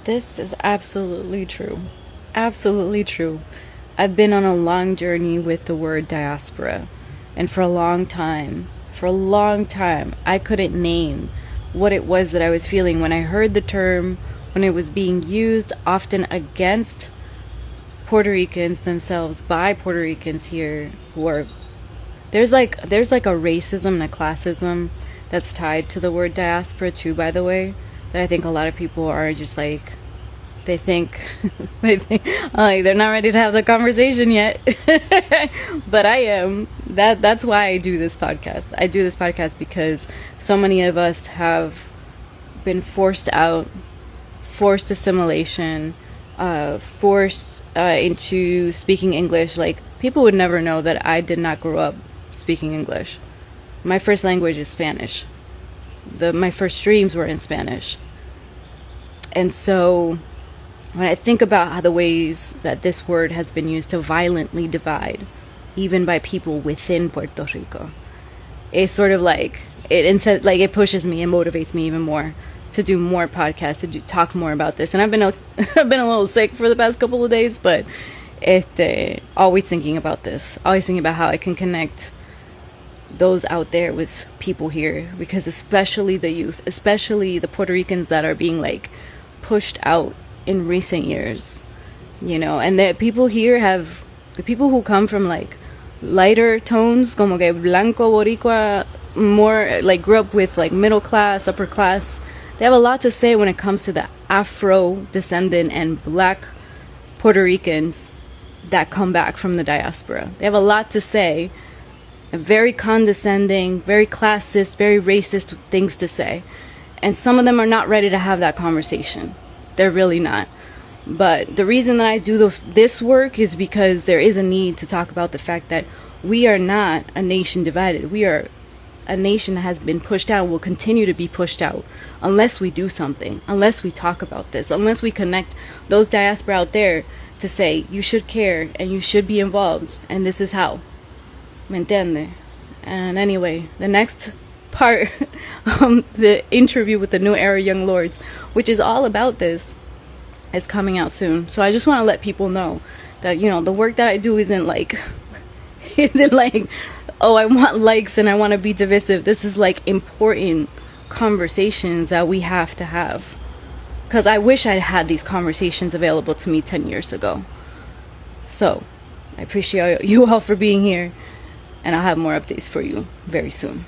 This is absolutely true. Absolutely true. I've been on a long journey with the word diaspora. And for a long time, I couldn't name what it was that I was feeling when I heard the term, when it was being used often against Puerto Ricans themselves by Puerto Ricans here who are there's like a racism and a classism that's tied to the word diaspora too, by the way, that I think a lot of people are just like they think they think like they're not ready to have the conversation yet. But I am. That's why I do this podcast. I do this podcast because so many of us have been forced out, forced assimilation, forced into speaking English. Like, people would never know that I did not grow up speaking English. My first language is Spanish. My first streams were in Spanish. And so when I think about how the ways that this word has been used to violently divide, even by people within Puerto Rico, it's sort of like it pushes me and motivates me even more to do more podcasts, to talk more about this. And I've been I've been a little sick for the past couple of days, but always thinking about this, always thinking about how I can connect those out there with people here, because especially the youth, especially the Puerto Ricans that are being like pushed out in recent years, and the people here the people who come from like lighter tones, como que blanco boricua, more like grew up with like middle class, upper class. They have a lot to say when it comes to the Afro descendant and black Puerto Ricans that come back from the diaspora. They have a lot to say, very condescending, very classist, very racist things to say. And some of them are not ready to have that conversation. They're really not. But the reason that I do this work is because there is a need to talk about the fact that we are not a nation divided. We are a nation that has been pushed out and will continue to be pushed out unless we do something, unless we talk about this, unless we connect those diaspora out there to say, you should care and you should be involved, and this is how. ¿Me entiende? And anyway, the next part, the interview with the New Era Young Lords, which is all about this, is coming out soon. So I just want to let people know that, the work that I do isn't like oh, I want likes and I want to be divisive. This is like important conversations that we have to have, because I wish I'd had these conversations available to me 10 years ago. So I appreciate you all for being here, and I'll have more updates for you very soon.